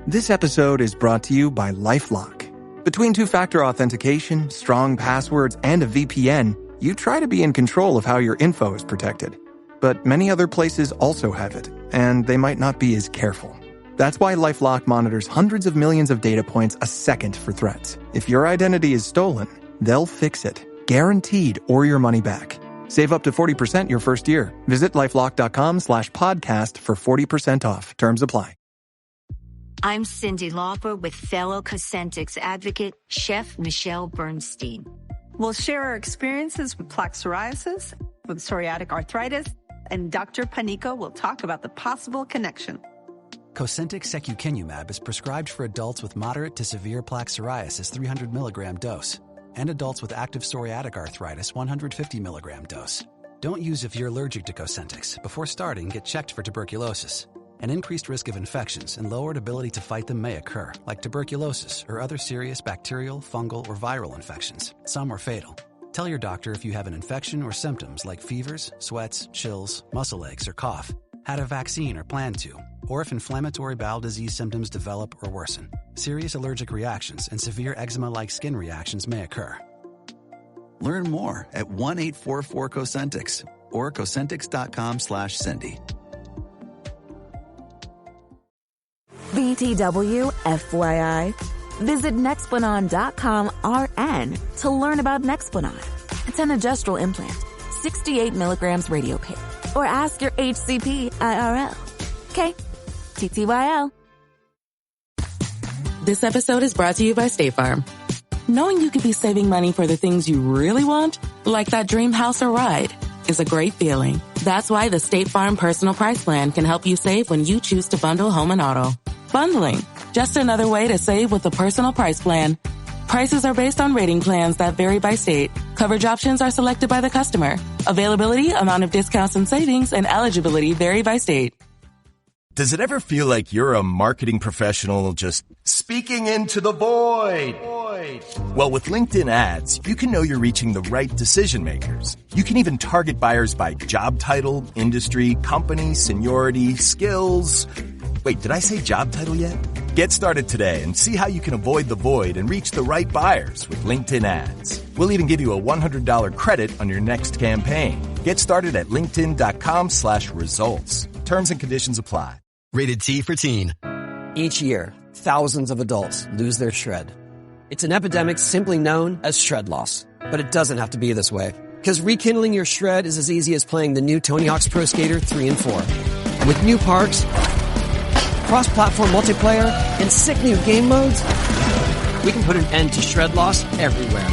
This episode is brought to you by LifeLock. Between two-factor authentication, strong passwords, and a VPN, you try to be in control of how your info is protected. But many other places also have it, and they might not be as careful. That's why LifeLock monitors hundreds of millions of data points a second for threats. If your identity is stolen, they'll fix it, guaranteed, or your money back. Save up to 40% your first year. Visit LifeLock.com/podcast for 40% off. Terms apply. I'm Cindy Lauper with fellow Cosentix advocate, Chef Michelle Bernstein. We'll share our experiences with plaque psoriasis, with psoriatic arthritis, and Dr. Panico will talk about the possible connection. Cosentix secukinumab is prescribed for adults with moderate to severe plaque psoriasis 300 milligram dose and adults with active psoriatic arthritis 150 milligram dose. Don't use if you're allergic to Cosentix. Before starting, get checked for tuberculosis. An increased risk of infections and lowered ability to fight them may occur, like tuberculosis or other serious bacterial, fungal, or viral infections. Some are fatal. Tell your doctor if you have an infection or symptoms like fevers, sweats, chills, muscle aches, or cough, had a vaccine or plan to, or if inflammatory bowel disease symptoms develop or worsen. Serious allergic reactions and severe eczema-like skin reactions may occur. Learn more at 1-844-COSENTIX or Cosentix.com/Cindy. BTW FYI. Visit Nexplanon.com RN to learn about Nexplanon. It's an gestural implant, 68 milligrams radiopaque. Or ask your HCP IRL. Okay, TTYL. This episode is brought to you by State Farm. Knowing you could be saving money for the things you really want, like that dream house or ride, is a great feeling. That's why the State Farm Personal Price Plan can help you save when you choose to bundle home and auto. Bundling, just another way to save with the Personal Price Plan. Prices are based on rating plans that vary by state. Coverage options are selected by the customer. Availability, amount of discounts and savings, and eligibility vary by state. Does it ever feel like you're a marketing professional just speaking into the void? Well, with LinkedIn ads, you can know you're reaching the right decision makers. You can even target buyers by job title, industry, company, seniority, skills. Wait, did I say job title yet? Get started today and see how you can avoid the void and reach the right buyers with LinkedIn ads. We'll even give you a $100 credit on your next campaign. Get started at linkedin.com/results. Terms and conditions apply. Rated T for teen. Each year, thousands of adults lose their shred. It's an epidemic simply known as shred loss. But it doesn't have to be this way. Because rekindling your shred is as easy as playing the new Tony Hawk's Pro Skater 3 and 4. With new parks, cross-platform multiplayer, and sick new game modes, we can put an end to shred loss everywhere.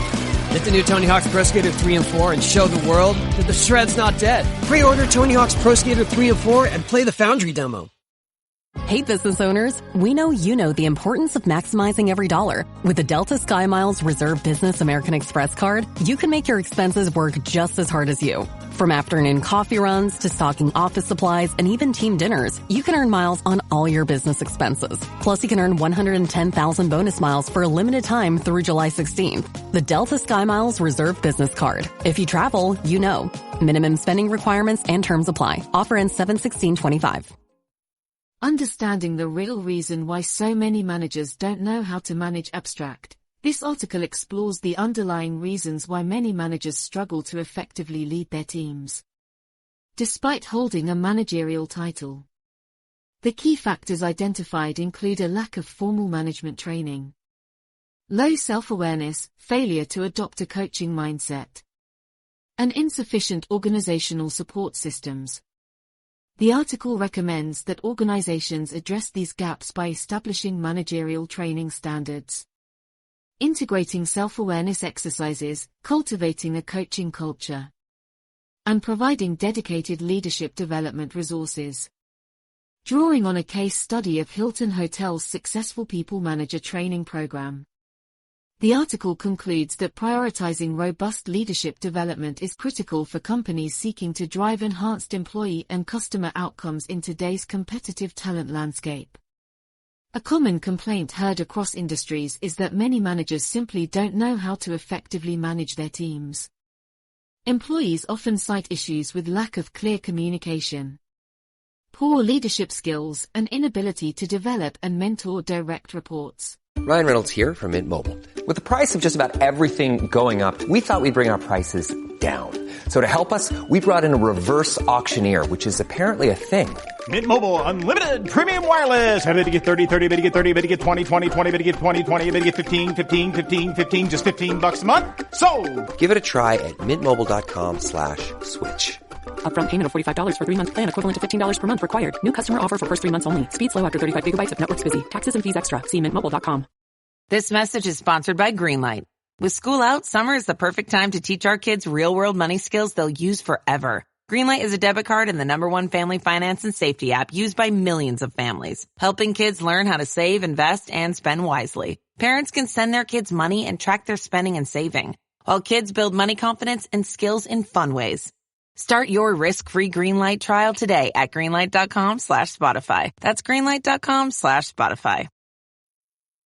Get the new Tony Hawk's Pro Skater 3 and 4 and show the world that the shred's not dead. Pre-order Tony Hawk's Pro Skater 3 and 4 and play the Foundry demo. Hey business owners, we know you know the importance of maximizing every dollar. With the Delta SkyMiles Reserve Business American Express card, you can make your expenses work just as hard as you. From afternoon coffee runs to stocking office supplies and even team dinners, you can earn miles on all your business expenses. Plus, you can earn 110,000 bonus miles for a limited time through July 16th. The Delta SkyMiles Reserve Business Card. If you travel, you know. Minimum spending requirements and terms apply. Offer ends 7/16/25. Understanding the real reason why so many managers don't know how to manage abstract. This article explores the underlying reasons why many managers struggle to effectively lead their teams, despite holding a managerial title. The key factors identified include a lack of formal management training, low self-awareness, failure to adopt a coaching mindset, and insufficient organizational support systems. The article recommends that organizations address these gaps by establishing managerial training standards, integrating self-awareness exercises, cultivating a coaching culture, and providing dedicated leadership development resources. Drawing on a case study of Hilton Hotels' successful people manager training program, the article concludes that prioritizing robust leadership development is critical for companies seeking to drive enhanced employee and customer outcomes in today's competitive talent landscape. A common complaint heard across industries is that many managers simply don't know how to effectively manage their teams. Employees often cite issues with lack of clear communication, poor leadership skills, and inability to develop and mentor direct reports. Ryan Reynolds here from Mint Mobile. With the price of just about everything going up, we thought we'd bring our prices down. So to help us, we brought in a reverse auctioneer, which is apparently a thing. Mint Mobile Unlimited Premium Wireless. How to get 30, 30, bit to get 30, bit to get 20, 20, 20, bit to get 20, 20, bit to get 15, 15, 15, 15, just $15 a month? Sold! Give it a try at mintmobile.com/switch. Upfront payment of $45 for 3-month plan, equivalent to $15 per month required. New customer offer for first 3 months only. Speed slow after 35 gigabytes if network's busy. Taxes and fees extra. See mintmobile.com. This message is sponsored by Greenlight. With school out, summer is the perfect time to teach our kids real-world money skills they'll use forever. Greenlight is a debit card and the #1 family finance and safety app used by millions of families, helping kids learn how to save, invest, and spend wisely. Parents can send their kids money and track their spending and saving, while kids build money confidence and skills in fun ways. Start your risk-free Greenlight trial today at greenlight.com/Spotify. That's greenlight.com/Spotify.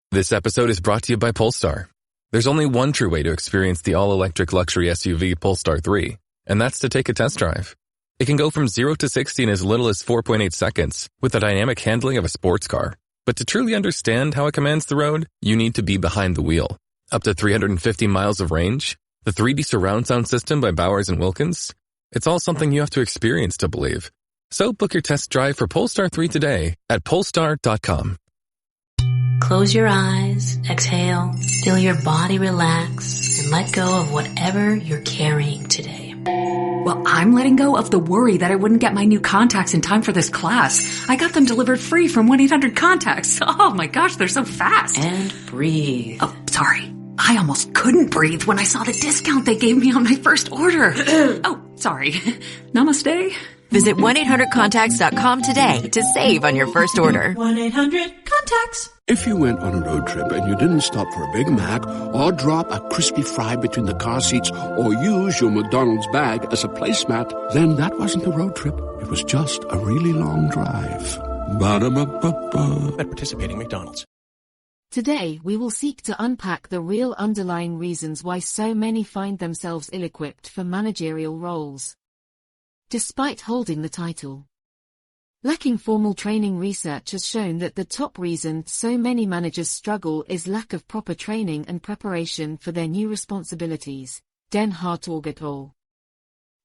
This episode is brought to you by Polestar. There's only one true way to experience the all-electric luxury SUV Polestar 3, and that's to take a test drive. It can go from 0 to 60 in as little as 4.8 seconds with the dynamic handling of a sports car. But to truly understand how it commands the road, you need to be behind the wheel. Up to 350 miles of range, the 3D surround sound system by Bowers & Wilkins. It's all something you have to experience to believe. So book your test drive for Polestar 3 today at Polestar.com. Close your eyes, exhale, feel your body relax, and let go of whatever you're carrying today. Well, I'm letting go of the worry that I wouldn't get my new contacts in time for this class. I got them delivered free from 1-800-CONTACTS. Oh my gosh, they're so fast. And breathe. Oh, sorry. I almost couldn't breathe when I saw the discount they gave me on my first order. Oh, sorry. Namaste. Visit 1-800-CONTACTS.com today to save on your first order. 1-800-CONTACTS. If you went on a road trip and you didn't stop for a Big Mac or drop a crispy fry between the car seats or use your McDonald's bag as a placemat, then that wasn't a road trip. It was just a really long drive. Ba-da-ba-ba-ba. At participating McDonald's. Today, we will seek to unpack the real underlying reasons why so many find themselves ill-equipped for managerial roles, despite holding the title. Lacking formal training research has shown that the top reason so many managers struggle is lack of proper training and preparation for their new responsibilities. Den Hartog et al.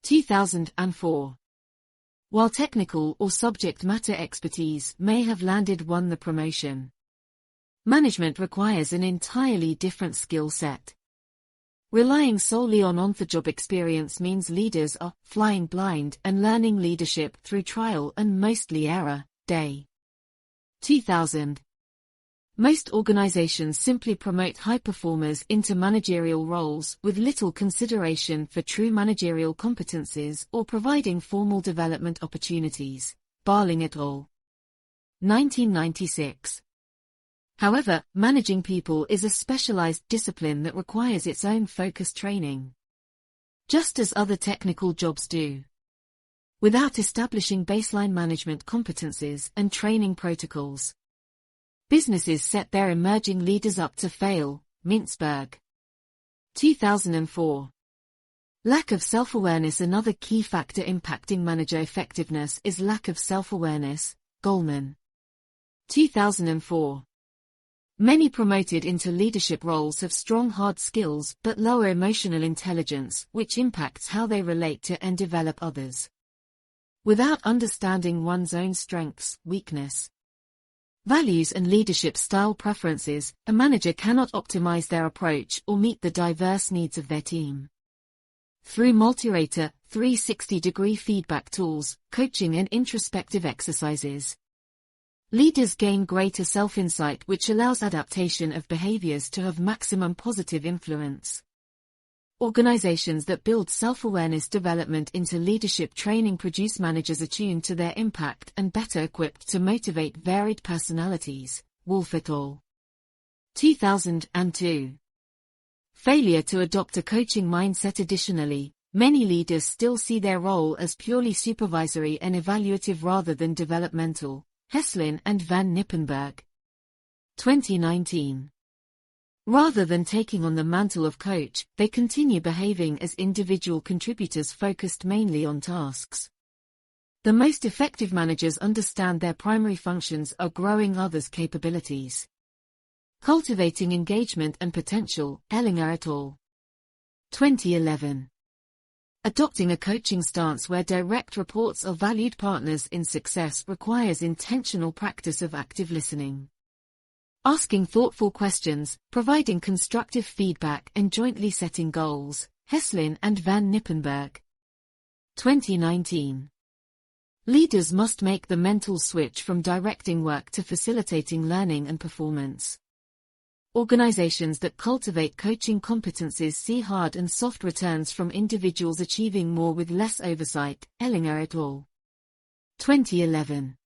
2004. While technical or subject matter expertise may have landed one the promotion, management requires an entirely different skill set. Relying solely on on-the-job experience means leaders are flying blind and learning leadership through trial and mostly error. Day 2000. Most organizations simply promote high performers into managerial roles with little consideration for true managerial competencies or providing formal development opportunities. Barling et al. 1996. However, managing people is a specialized discipline that requires its own focused training, just as other technical jobs do. Without establishing baseline management competencies and training protocols, businesses set their emerging leaders up to fail. Mintzberg. 2004. Lack of self-awareness. Another key factor impacting manager effectiveness is lack of self-awareness. Goldman. 2004. Many promoted into leadership roles have strong hard skills but lower emotional intelligence, which impacts how they relate to and develop others. Without understanding one's own strengths, weakness, values and leadership style preferences, a manager cannot optimize their approach or meet the diverse needs of their team. Through multi-rater, 360-degree feedback tools, coaching and introspective exercises, leaders gain greater self-insight, which allows adaptation of behaviors to have maximum positive influence. Organizations that build self-awareness development into leadership training produce managers attuned to their impact and better equipped to motivate varied personalities. Wolf et al. 2002. Failure to adopt a coaching mindset. Additionally, many leaders still see their role as purely supervisory and evaluative rather than developmental. Heslin and Van Nippenberg. 2019. Rather than taking on the mantle of coach, they continue behaving as individual contributors focused mainly on tasks. The most effective managers understand their primary functions are growing others' capabilities. Cultivating engagement and potential, Ellinger et al. 2011. Adopting a coaching stance where direct reports are valued partners in success requires intentional practice of active listening. Asking thoughtful questions, providing constructive feedback and jointly setting goals, Heslin and Van Nippenberg. 2019. Leaders must make the mental switch from directing work to facilitating learning and performance. Organizations that cultivate coaching competencies see hard and soft returns from individuals achieving more with less oversight, Ellinger et al. 2011.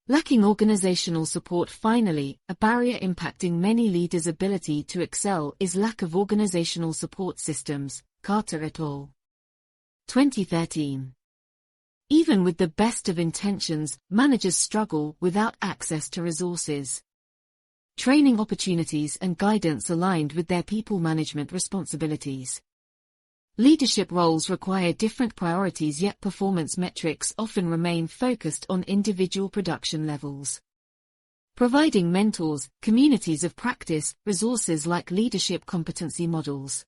Lacking organizational support. Finally, a barrier impacting many leaders' ability to excel is lack of organizational support systems, Carter et al. 2013. Even with the best of intentions, managers struggle without access to resources, training opportunities and guidance aligned with their people management responsibilities. Leadership roles require different priorities, yet performance metrics often remain focused on individual production levels. Providing mentors, communities of practice, resources like leadership competency models,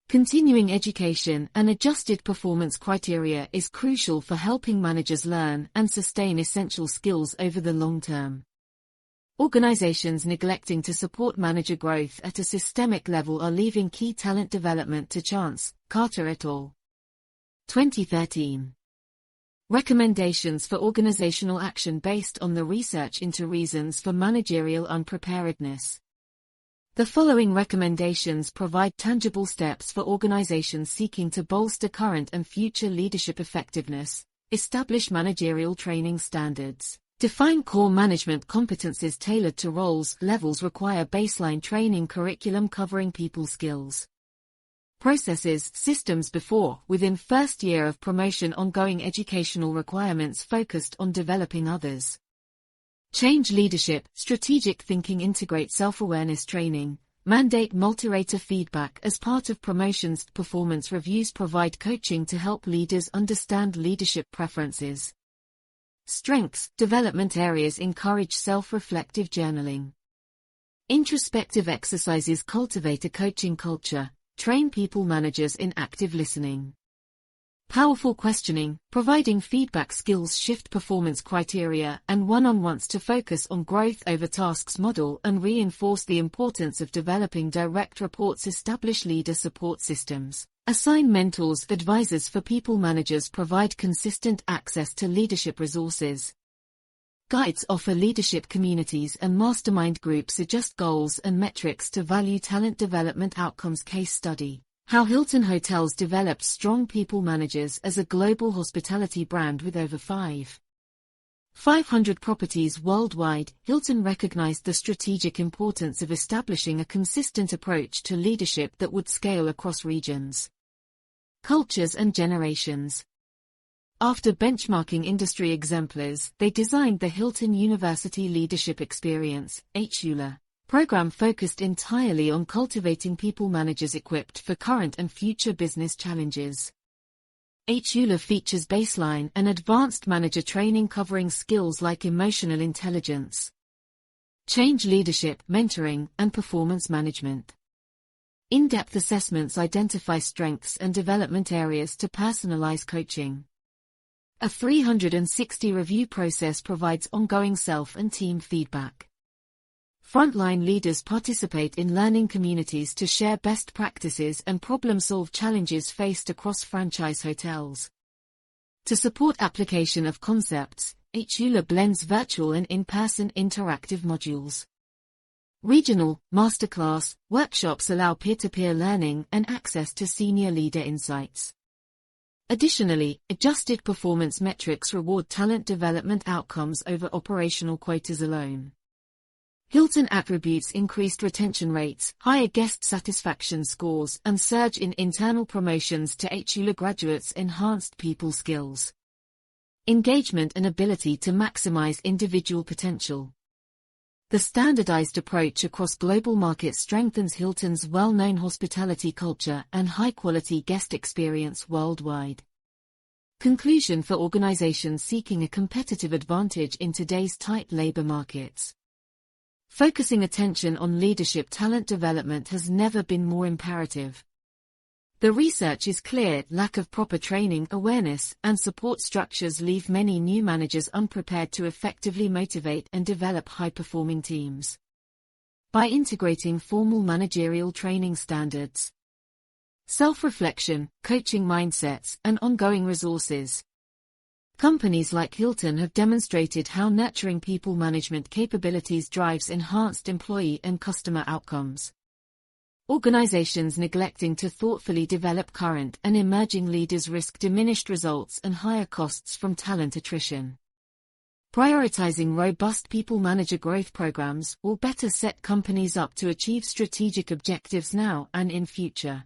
continuing education and adjusted performance criteria is crucial for helping managers learn and sustain essential skills over the long term. Organizations neglecting to support manager growth at a systemic level are leaving key talent development to chance, Carter et al. 2013. Recommendations for organizational action based on the research into reasons for managerial unpreparedness. The following recommendations provide tangible steps for organizations seeking to bolster current and future leadership effectiveness. Establish managerial training standards. Define core management competencies tailored to roles. Levels require baseline training curriculum covering people skills, processes, systems before, within first year of promotion. Ongoing educational requirements focused on developing others. Change leadership, strategic thinking. Integrate self-awareness training. Mandate multi-rater feedback as part of promotions. Performance reviews provide coaching to help leaders understand leadership preferences, strengths, development areas. Encourage self-reflective journaling. Introspective exercises. Cultivate a coaching culture. Train people managers in active listening. Powerful questioning, providing feedback skills. Shift performance criteria and one-on-ones to focus on growth over tasks. Model and reinforce the importance of developing direct reports. Establish leader support systems. Assign mentors, advisors for people managers. Provide consistent access to leadership resources. Guides offer leadership communities and mastermind groups. Adjust goals and metrics to value talent development outcomes. Case study. How Hilton Hotels developed strong people managers as a global hospitality brand with over 500 properties worldwide. Hilton recognized the strategic importance of establishing a consistent approach to leadership that would scale across regions, cultures and generations. After benchmarking industry exemplars, they designed the Hilton University Leadership Experience, HULA, program focused entirely on cultivating people managers equipped for current and future business challenges. HULA features baseline and advanced manager training covering skills like emotional intelligence, change leadership, mentoring, and performance management. In-depth assessments identify strengths and development areas to personalize coaching. A 360 review process provides ongoing self and team feedback. Frontline leaders participate in learning communities to share best practices and problem-solve challenges faced across franchise hotels. To support application of concepts, HULA blends virtual and in-person interactive modules. Regional, masterclass, workshops allow peer-to-peer learning and access to senior leader insights. Additionally, adjusted performance metrics reward talent development outcomes over operational quotas alone. Hilton attributes increased retention rates, higher guest satisfaction scores, and surge in internal promotions to HULA graduates. Enhanced people skills, engagement and ability to maximize individual potential. The standardized approach across global markets strengthens Hilton's well-known hospitality culture and high-quality guest experience worldwide. Conclusion for organizations seeking a competitive advantage in today's tight labor markets. Focusing attention on leadership talent development has never been more imperative. The research is clear: lack of proper training, awareness, and support structures leave many new managers unprepared to effectively motivate and develop high-performing teams. By integrating formal managerial training standards, self-reflection, coaching mindsets, and ongoing resources, companies like Hilton have demonstrated how nurturing people management capabilities drives enhanced employee and customer outcomes. Organizations neglecting to thoughtfully develop current and emerging leaders risk diminished results and higher costs from talent attrition. Prioritizing robust people manager growth programs will better set companies up to achieve strategic objectives now and in future.